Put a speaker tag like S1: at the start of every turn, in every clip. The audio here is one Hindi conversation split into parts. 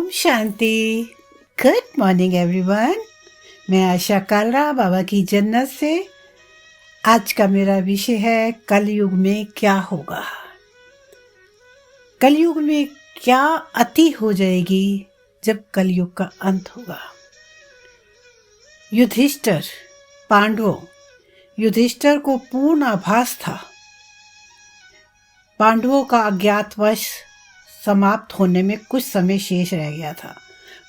S1: ओम शांति। Good morning everyone. मैं आशा कालरा बाबा की जन्नत से। आज का मेरा विषय है कलयुग में क्या होगा। कलयुग में क्या अति हो जाएगी जब कलयुग का अंत होगा। युधिष्ठिर को पूर्ण आभास था पांडवों का अज्ञातवश समाप्त होने में कुछ समय शेष रह गया था।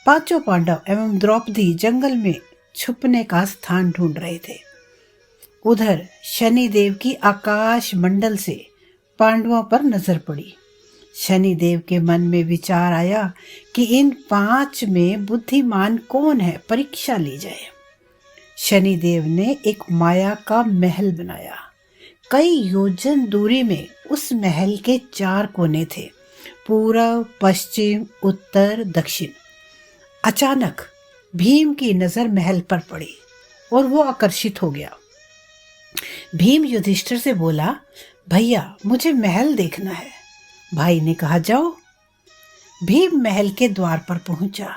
S1: पांचों पांडव एवं द्रौपदी जंगल में छुपने का स्थान ढूंढ रहे थे। उधर शनिदेव की आकाश मंडल से पांडवों पर नजर पड़ी। शनिदेव के मन में विचार आया कि इन 5 में बुद्धिमान कौन है, परीक्षा ली जाए। शनिदेव ने एक माया का महल बनाया। कई योजन दूरी में उस महल के 4 कोने थे, पूर्व, पश्चिम, उत्तर, दक्षिण। अचानक भीम की नजर महल पर पड़ी और वो आकर्षित हो गया। भीम युधिष्ठिर से बोला, भैया मुझे महल देखना है। भाई ने कहा, जाओ। भीम महल के द्वार पर पहुंचा।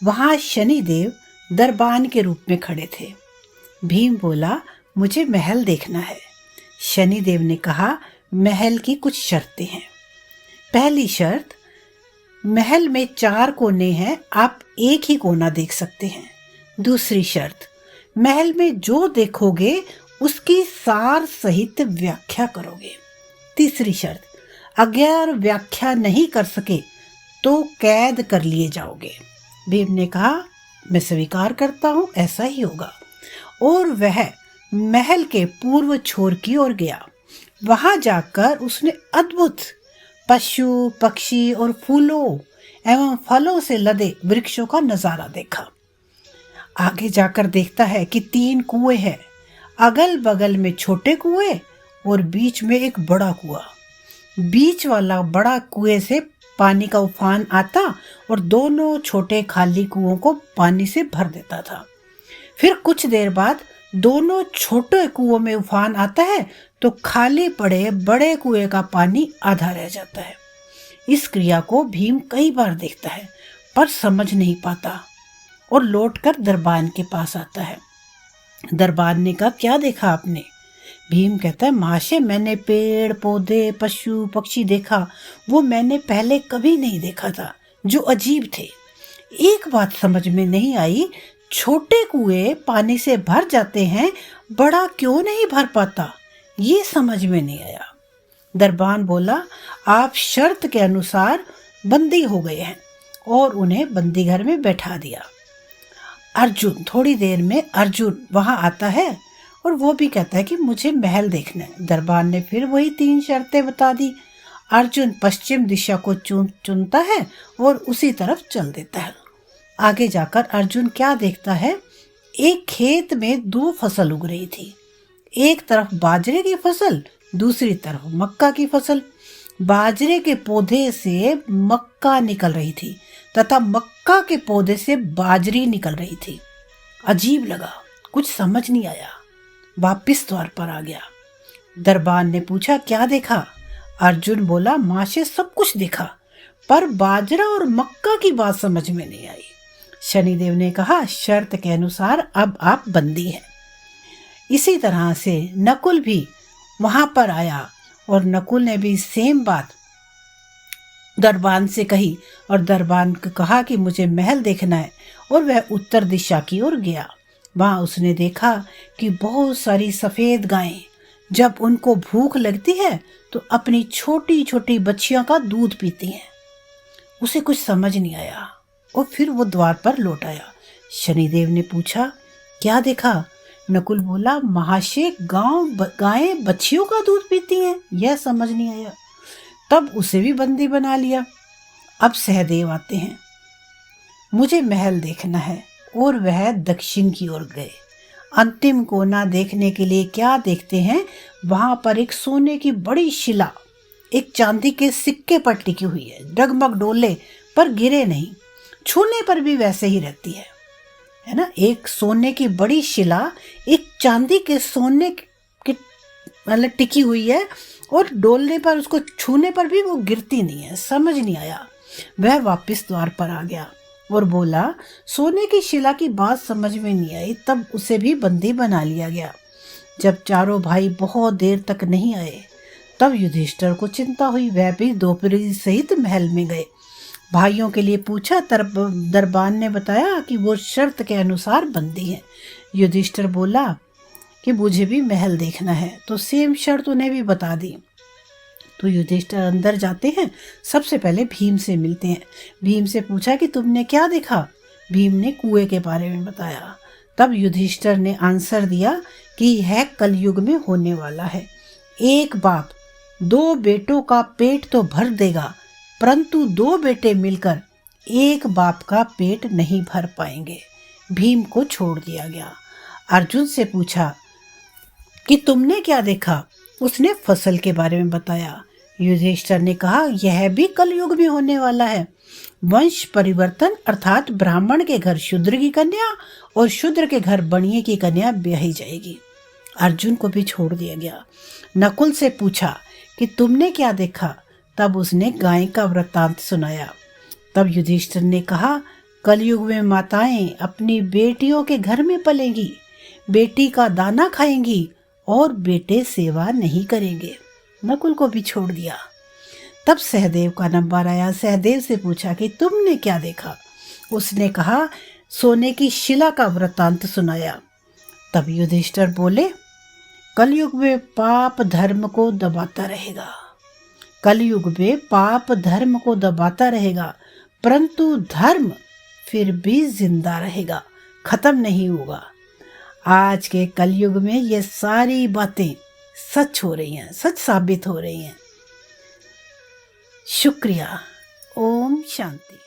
S1: वहां शनिदेव दरबान के रूप में खड़े थे। भीम बोला, मुझे महल देखना है। शनिदेव ने कहा, महल की कुछ शर्तें हैं। पहली शर्त, महल में 4 कोने हैं, आप एक ही कोना देख सकते हैं। दूसरी शर्त, महल में जो देखोगे उसकी सार सहित व्याख्या करोगे। तीसरी शर्त, अगर व्याख्या नहीं कर सके तो कैद कर लिए जाओगे। भीम ने कहा, मैं स्वीकार करता हूं, ऐसा ही होगा। और वह महल के पूर्व छोर की ओर गया। वहां जाकर उसने अद्भुत पशु, पक्षी और फूलों एवं फलों से लदे वृक्षों का नजारा देखा। आगे जाकर देखता है कि 3 कुएं हैं, अगल बगल में छोटे कुएं और बीच में एक बड़ा कुआं। बीच वाला बड़ा कुएं से पानी का उफान आता और दोनों छोटे खाली कुओं को पानी से भर देता था। फिर कुछ देर बाद दोनों छोटे कुओं में उफान आता है तो खाली पड़े बड़े कुएं का पानी आधा रह जाता है। इस क्रिया को भीम कई बार देखता है पर समझ नहीं पाता और लौटकर दरबान के पास आता है। दरबान ने कहा, क्या देखा आपने? भीम कहता है, महाशय मैंने पेड़ पौधे पशु पक्षी देखा, वो मैंने पहले कभी नहीं देखा था, जो अजीब थे। एक बात समझ में नहीं आई, छोटे कुएं पानी से भर जाते हैं, बड़ा क्यों नहीं भर पाता, ये समझ में नहीं आया। दरबान बोला, आप शर्त के अनुसार बंदी हो गए हैं और उन्हें बंदी घर में बैठा दिया। थोड़ी देर में अर्जुन वहां आता है और वो भी कहता है कि मुझे महल देखना है। दरबान ने फिर वही 3 शर्तें बता दी। अर्जुन पश्चिम दिशा को चुनता है और उसी तरफ चल देता है। आगे जाकर अर्जुन क्या देखता है, एक खेत में 2 फसल उग रही थी। एक तरफ बाजरे की फसल, दूसरी तरफ मक्का की फसल। बाजरे के पौधे से मक्का निकल रही थी तथा मक्का के पौधे से बाजरी निकल रही थी। अजीब लगा, कुछ समझ नहीं आया। वापिस द्वार पर आ गया। दरबान ने पूछा, क्या देखा? अर्जुन बोला, माशे सब कुछ देखा पर बाजरा और मक्का की बात समझ में नहीं आई। शनिदेव ने कहा, शर्त के अनुसार अब आप बंदी हैं। इसी तरह से नकुल भी वहां पर आया और नकुल ने भी सेम बात दरबान से कही और दरबान को कहा कि मुझे महल देखना है और वह उत्तर दिशा की ओर गया। वहां उसने देखा कि बहुत सारी सफेद गायें जब उनको भूख लगती है तो अपनी छोटी छोटी बच्चियों का दूध पीती हैं। उसे कुछ समझ नहीं आया और फिर वो द्वार पर लौट आया। शनिदेव ने पूछा, क्या देखा? नकुल बोला, महाशय गायें बच्चियों का दूध पीती हैं, यह समझ नहीं आया। तब उसे भी बंदी बना लिया। अब सहदेव आते हैं, मुझे महल देखना है और वह दक्षिण की ओर गए। अंतिम कोना देखने के लिए क्या देखते हैं, वहां पर एक सोने की बड़ी शिला एक चांदी के सिक्के पर टिकी हुई है। डगमग डोले पर गिरे नहीं, छूने पर भी वैसे ही रहती है ना। एक सोने की बड़ी शिला एक चांदी के सोने के मतलब टिकी हुई है और डोलने पर, उसको छूने पर भी वो गिरती नहीं है। समझ नहीं आया वह वापस द्वार पर आ गया और बोला, सोने की शिला की बात समझ में नहीं आई, तब उसे भी बंदी बना लिया गया। जब चारों भाई बहुत देर तक नहीं आए तब युधिष्ठिर को चिंता हुई। वह भी द्रौपदी सहित महल में गए, भाइयों के लिए पूछा। दरबान ने बताया कि वो शर्त के अनुसार बंदी है। युधिष्ठिर बोला कि मुझे भी महल देखना है, तो सेम शर्त उन्हें भी बता दी। तो युधिष्ठिर अंदर जाते हैं, सबसे पहले भीम से मिलते हैं। भीम से पूछा कि तुमने क्या देखा। भीम ने कुएं के बारे में बताया। तब युधिष्ठिर ने आंसर दिया कि यह कलयुग में होने वाला है। एक बाप 2 बेटों का पेट तो भर देगा, परंतु 2 बेटे मिलकर एक बाप का पेट नहीं भर पाएंगे। भीम को छोड़ दिया गया। अर्जुन से पूछा कि तुमने क्या देखा। उसने फसल के बारे में बताया। युधिष्ठिर ने कहा, यह भी कलयुग में होने वाला है। वंश परिवर्तन अर्थात ब्राह्मण के घर शूद्र की कन्या और शूद्र के घर बनिए की कन्या ब्याही जाएगी। अर्जुन को भी छोड़ दिया गया। नकुल से पूछा कि तुमने क्या देखा। तब उसने गाय का वृत्तांत सुनाया। तब युधिष्ठिर ने कहा, कलयुग में माताएं अपनी बेटियों के घर में पलेंगी, बेटी का दाना खाएंगी और बेटे सेवा नहीं करेंगे। नकुल को भी छोड़ दिया। तब सहदेव का नंबर आया। सहदेव से पूछा कि तुमने क्या देखा। उसने कहा, सोने की शिला का वृत्तांत सुनाया। तब युधिष्ठिर बोले, कलयुग में पाप धर्म को दबाता रहेगा। कलयुग में पाप धर्म को दबाता रहेगा, परंतु धर्म फिर भी जिंदा रहेगा, खत्म नहीं होगा। आज के कलयुग में ये सारी बातें सच हो रही हैं, सच साबित हो रही हैं। शुक्रिया। ओम शांति।